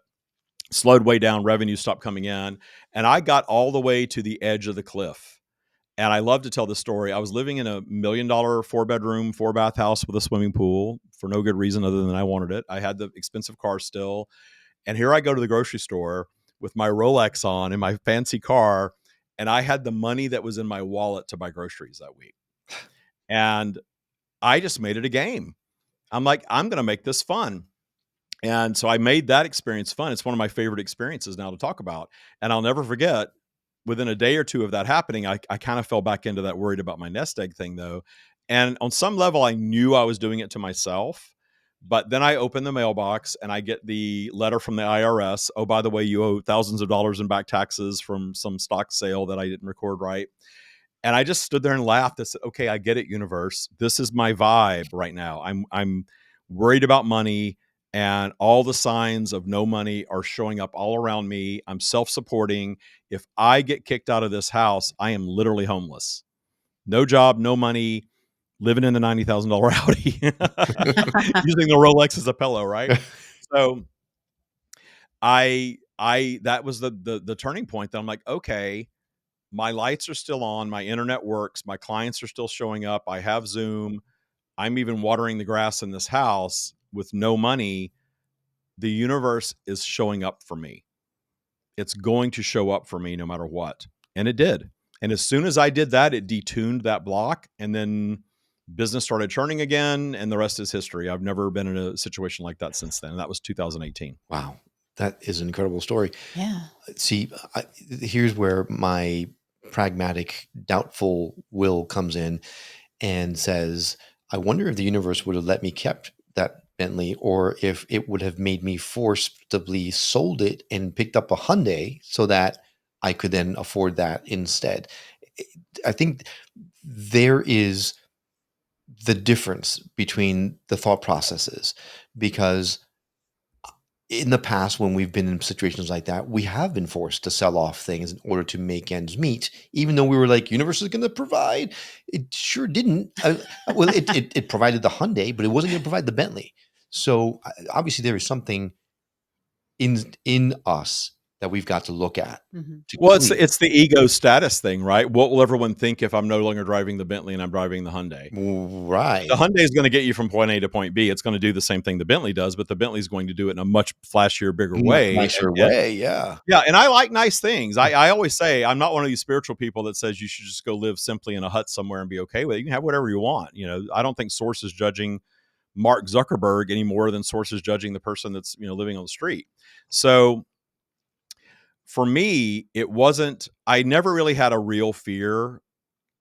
slowed way down. Revenue stopped coming in. And I got all the way to the edge of the cliff. And I love to tell the story. I was living in a $1 million 4-bedroom, 4-bath house with a swimming pool for no good reason other than I wanted it. I had the expensive car still. And here I go to the grocery store with my Rolex on and my fancy car. And I had the money that was in my wallet to buy groceries that week. And I just made it a game. I'm like, I'm going to make this fun. And so I made that experience fun. It's one of my favorite experiences now to talk about. And I'll never forget, within a day or two of that happening, I kind of fell back into that worried about my nest egg thing, though. And on some level, I knew I was doing it to myself. But then I open the mailbox and I get the letter from the IRS. Oh, by the way, you owe thousands of dollars in back taxes from some stock sale that I didn't record right. And I just stood there and laughed. I said, okay, I get it, universe. This is my vibe right now. I'm worried about money, and all the signs of no money are showing up all around me. I'm self-supporting. If I get kicked out of this house, I am literally homeless. No job, no money, living in the $90,000 Audi, using the Rolex as a pillow, right? So I that was the turning point that I'm like, okay, my lights are still on, my internet works, my clients are still showing up, I have Zoom, I'm even watering the grass in this house with no money. The universe is showing up for me. It's going to show up for me no matter what. And it did. And as soon as I did that, it detuned that block, and then business started churning again, and the rest is history. I've never been in a situation like that since then. And that was 2018. Wow. That is an incredible story. Yeah. See, here's where my pragmatic, doubtful will comes in and says, I wonder if the universe would have let me kept that Bentley, or if it would have made me forcibly sold it and picked up a Hyundai so that I could then afford that instead. I think there is the difference between the thought processes, because in the past, when we've been in situations like that, we have been forced to sell off things in order to make ends meet, even though we were like, universe is going to provide. It sure didn't. Well, it provided the Hyundai, but it wasn't going to provide the Bentley. So obviously there is something in us that we've got to look at. Mm-hmm. To Well, clean. it's the ego status thing, right? What will everyone think if I'm no longer driving the Bentley and I'm driving the Hyundai? Right. The Hyundai is going to get you from point A to point B. It's going to do the same thing the Bentley does, but the Bentley is going to do it in a much flashier, bigger Much way. nicer way. Yeah. Yeah, and I like nice things. I always say I'm not one of these spiritual people that says you should just go live simply in a hut somewhere and be okay with it. You can have whatever you want. You know, I don't think Source is judging Mark Zuckerberg any more than Source is judging the person that's, you know, living on the street. So for me, it wasn't, I never really had a real fear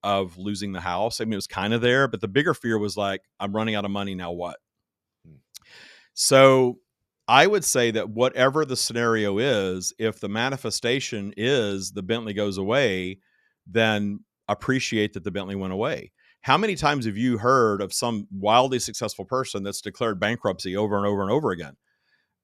of losing the house. I mean, it was kind of there, but the bigger fear was like, I'm running out of money. Now what? So I would say that whatever the scenario is, if the manifestation is the Bentley goes away, then appreciate that the Bentley went away. How many times have you heard of some wildly successful person that's declared bankruptcy over and over and over again?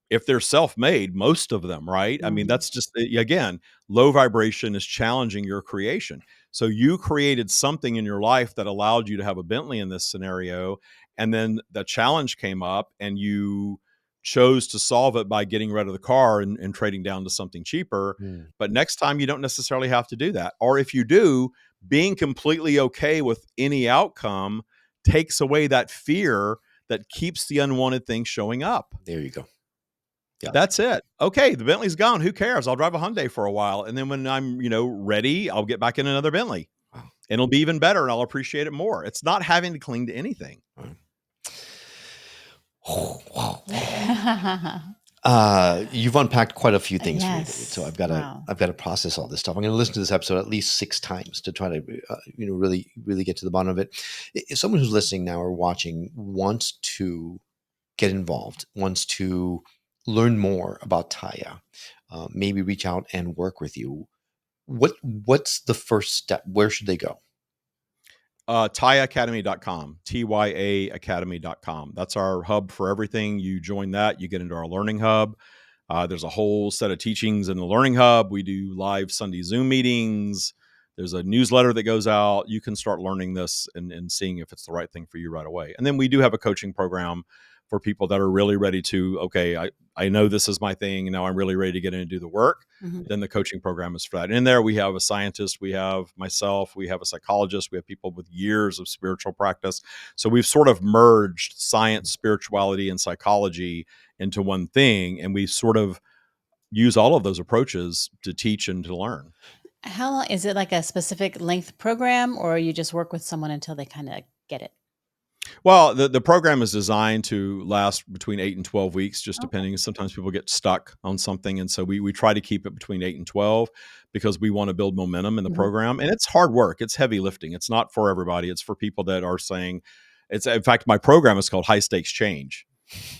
If they're self-made, most of them, right? I mean, Mm-hmm. that's just, again, low vibration is challenging your creation. So you created something in your life that allowed you to have a Bentley in this scenario, and then the challenge came up and you chose to solve it by getting rid of the car and trading down to something cheaper. Mm. But next time you don't necessarily have to do that. Or if you do, being completely okay with any outcome takes away that fear that keeps the unwanted things showing up. There you go. Yeah. That's it. Okay, the Bentley's gone. Who cares? I'll drive a Hyundai for a while, and then when I'm, you know, ready, I'll get back in another Bentley. Wow. And it'll be even better, and I'll appreciate it more. It's not having to cling to anything. You've unpacked quite a few things for me, David, Yes. so I've got Wow. to process all this stuff. I'm going to listen to this episode at least 6 times to try to really get to the bottom of it. If someone who's listening now or watching wants to get involved, wants to learn more about Tya, maybe reach out and work with you, what's the first step? Where should they go? TyaAcademy.com, TYAacademy.com. That's our hub for everything. You join that, you get into our learning hub. There's a whole set of teachings in the learning hub. We do live Sunday Zoom meetings. There's a newsletter that goes out. You can start learning this and seeing if it's the right thing for you right away. And then we do have a coaching program for people that are really ready to, okay, I know this is my thing, and now I'm really ready to get in and do the work. Mm-hmm. Then the coaching program is for that. And in there, we have a scientist, we have myself, we have a psychologist, we have people with years of spiritual practice. So we've sort of merged science, spirituality, and psychology into one thing. And we sort of use all of those approaches to teach and to learn. How long is it? Like a specific length program, or you just work with someone until they kind of get it? Well, the program is designed to last between 8 and 12 weeks, just Okay. depending. Sometimes people get stuck on something. And so we try to keep it between 8 and 12 because we want to build momentum in the Mhm. program. And it's hard work. It's heavy lifting. It's not for everybody. It's for people that are saying, in fact, my program is called High Stakes Change.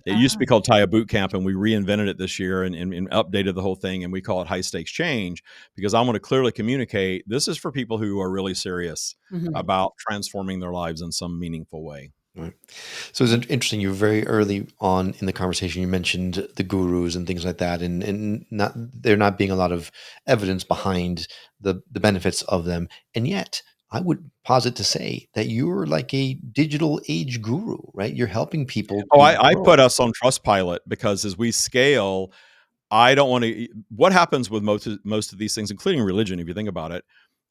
It used to be Ah. called Tya Boot Camp, and we reinvented it this year and updated the whole thing. And we call it High Stakes Change because I want to clearly communicate this is for people who are really serious Mhm. about transforming their lives in some meaningful way. Right. So it's interesting. You very early on in the conversation, you mentioned the gurus and things like that, and not there not being a lot of evidence behind the benefits of them. And yet, I would posit to say that you're like a digital age guru, right? You're helping people Oh, to I grow. put us on Trustpilot because as we scale, I don't want to. What happens with most of these things, including religion, if you think about it,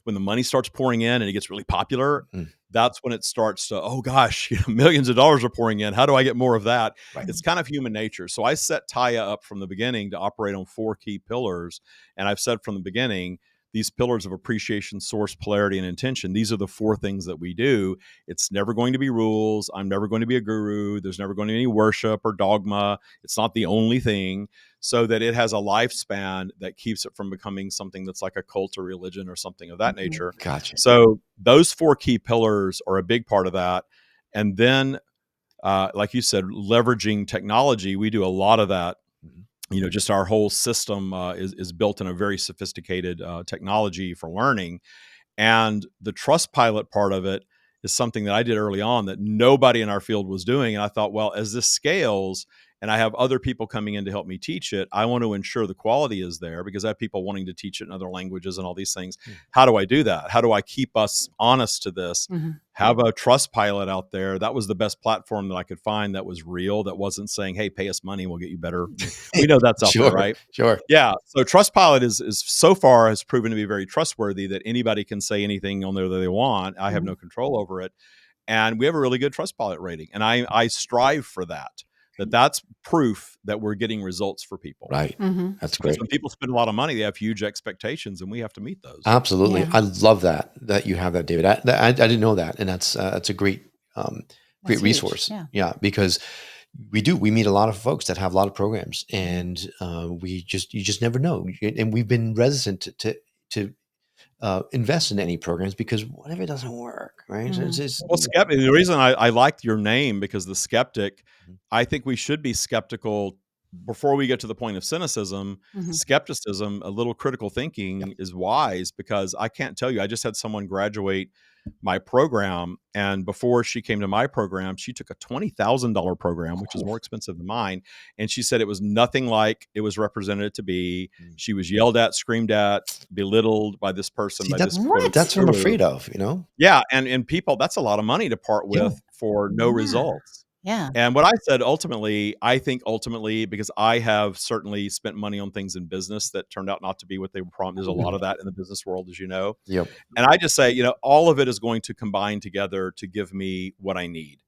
when the money starts pouring in and it gets really popular, Mm, that's when it starts to, oh gosh, millions of dollars are pouring in. How do I get more of that? right. It's kind of human nature. So I set Taya up from the beginning to operate on 4 key pillars, and I've said from the beginning. These pillars of appreciation, source, polarity, and intention. These are the 4 things that we do. It's never going to be rules. I'm never going to be a guru. There's never going to be any worship or dogma. It's not the only thing, so that it has a lifespan that keeps it from becoming something that's like a cult or religion or something of that Mhm. nature. Gotcha. So those 4 key pillars are a big part of that. And then, like you said, leveraging technology, we do a lot of that. Mhm. Just our whole system is built in a very sophisticated technology for learning. And the trust pilot part of it is something that I did early on that nobody in our field was doing. And I thought, well, as this scales and I have other people coming in to help me teach it, I want to ensure the quality is there because I have people wanting to teach it in other languages and all these things. Mm. How do I do that? How do I keep us honest to this? Mhm. Have a trust pilot out there. That was the best platform that I could find that was real, that wasn't saying, hey, pay us money, we'll get you better. We know that's out there, Sure, right? sure. Yeah. So Trustpilot is so far has proven to be very trustworthy that anybody can say anything on there that they want. I have Mhm. no control over it. And we have a really good Trustpilot rating. And I strive for that. That's proof that we're getting results for people. Right. Mhm. That's Because great. when people spend a lot of money, they have huge expectations and we have to meet those. Absolutely. Yeah. I love that you have that, David. I didn't know that, and that's a great That's huge. resource. Yeah. Yeah, because we meet a lot of folks that have a lot of programs, and you just never know. And we've been reticent to invest in any programs because what if it doesn't work, right? So it's Mhm. just Well, skeptic. The reason I liked your name because the skeptic, I think we should be skeptical before we get to the point of cynicism. Mhm. Skepticism, a little critical yeah, thinking is wise because I can't tell you. I just had someone graduate my program, and before she came to my program, she took a $20,000 program, which is oh, more expensive than mine, and she said it was nothing like it was represented to be. mm. She was yelled at, screamed at, belittled by this person, See by that this quote unquote that's what I'm guru. afraid of. You know? Yeah, and people, that's a lot of money to part Yeah. with for no Yeah. results. Yeah. And what I said ultimately, I think ultimately, because I have certainly spent money on things in business that turned out not to be what they were promised. There's a lot Mhm. of that in the business world, as you know. Yep. And I just say, all of it is going to combine together to give me what I need.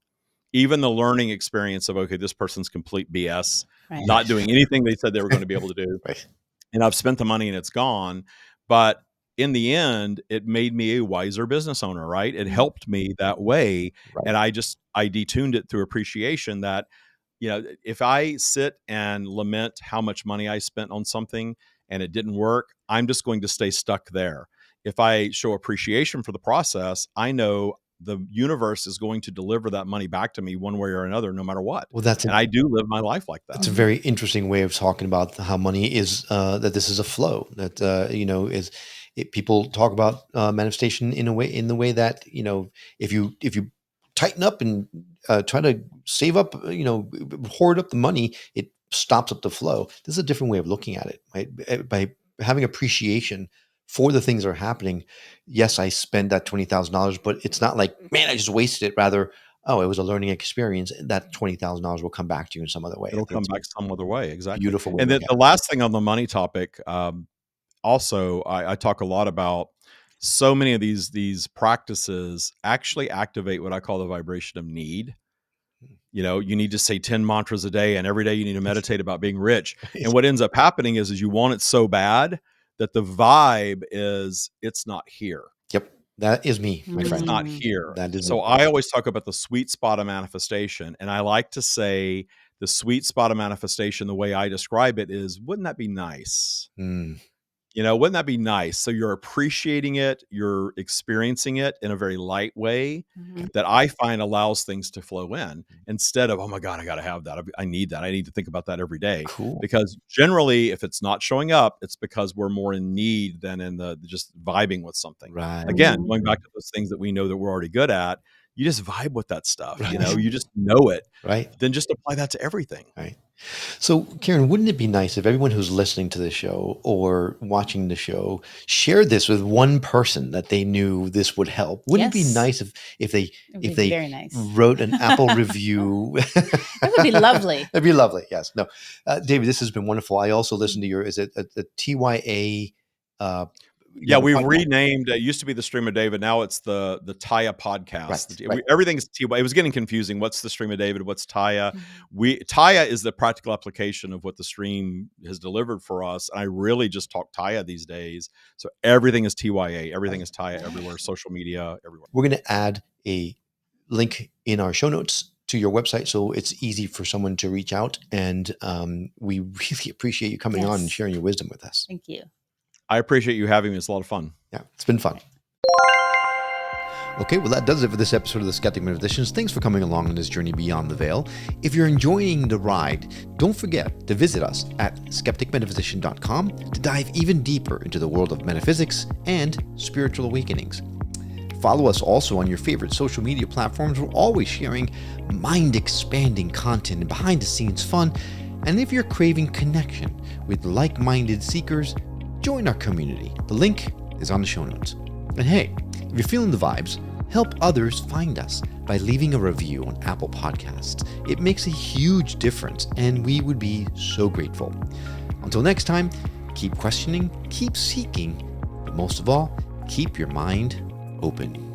Even the learning experience of, okay, this person's complete BS, Right. Yeah. not doing anything they said they were going to be able to do, Right. and I've spent the money and it's gone. But in the end, it made me a wiser business owner, right? It Mhm. helped me that way. Right. And I detuned it through appreciation that, if I sit and lament how much money I spent on something and it didn't work, I'm just going to stay stuck there. If I show appreciation for the process, I know the universe is going to deliver that money back to me one way or another, no matter what. Well, that's And I do live my life like that. a Mhm. very interesting way of talking about how money is that this is a flow that is people talk about manifestation in the way that if you tighten up and try to save up hoard up the money, it stops up the flow. This is a different way of looking at it, right? By having appreciation for the things that are happening. Yes, I spent that $20,000, but it's not like, man, I just wasted it. Rather, oh, it was a learning experience. That $20,000 will come back to you in some other way. It'll come That's a back some other way, exactly. beautiful way to And look then at the it. last thing on the money topic, also, I talk a lot about so many of these practices actually activate what I call the vibration of need. You need to say 10 mantras a day, and every day you need to meditate about being rich. And what ends up happening is you want it so bad that the vibe is it's not here. Yep. That is me, my It's friend. not here. That is So me. I always talk about the sweet spot of manifestation. And I like to say the sweet spot of manifestation, the way I describe it is, wouldn't that be nice? Mm, Wouldn't that be nice? So you're appreciating it, you're experiencing it in a very light way Mhm. that I find allows things to flow in instead of, oh my God, I got to have that. I need that. I need to think about that every day. cool. Because generally, if it's not showing up, it's because we're more in need than in the just vibing with something. Right. Again, going back to those things that we know that we're already good at, you just vibe with that stuff, Right. you just know it. Right. Then just apply that to everything. Right. So, Karen, wouldn't it be nice if everyone who's listening to the show or watching the show shared this with one person that they knew this would help? Wouldn't it be Yes. nice if It would if be they very nice. wrote an Apple review? That would be lovely. That'd be lovely. Yes. No, David, this has been wonderful. I also listened to your, is it the TYA? Yeah, the we've podcast? renamed. It used to be the Stream of David. Now it's the Tya Podcast. Right. Everything's TY. It was getting confusing. What's the Stream of David? What's Tya? Mhm. Tya is the practical application of what the stream has delivered for us. And I really just talk Tya these days. So everything is TYA. Everything is Tya everywhere. Social media, everywhere. We're going to add a link in our show notes to your website so it's easy for someone to reach out. And we really appreciate you coming on and Yes. sharing your wisdom with us. Thank you. I appreciate you having me. It's a lot of fun. Yeah, it's been fun. Okay, well, that does it for this episode of the Skeptic Meditations. Thanks for coming along on this journey beyond the veil. If you're enjoying the ride, don't forget to visit us at skepticmetaphysician.com to dive even deeper into the world of metaphysics and spiritual awakenings. Follow us also on your favorite social media platforms. We're always sharing mind-expanding content and behind-the-scenes fun. And if you're craving connection with like-minded seekers, join our community. The link is on the show notes. And hey, if you're feeling the vibes, help others find us by leaving a review on Apple Podcasts. It makes a huge difference, and we would be so grateful. Until next time, keep questioning, keep seeking, but most of all, keep your mind open.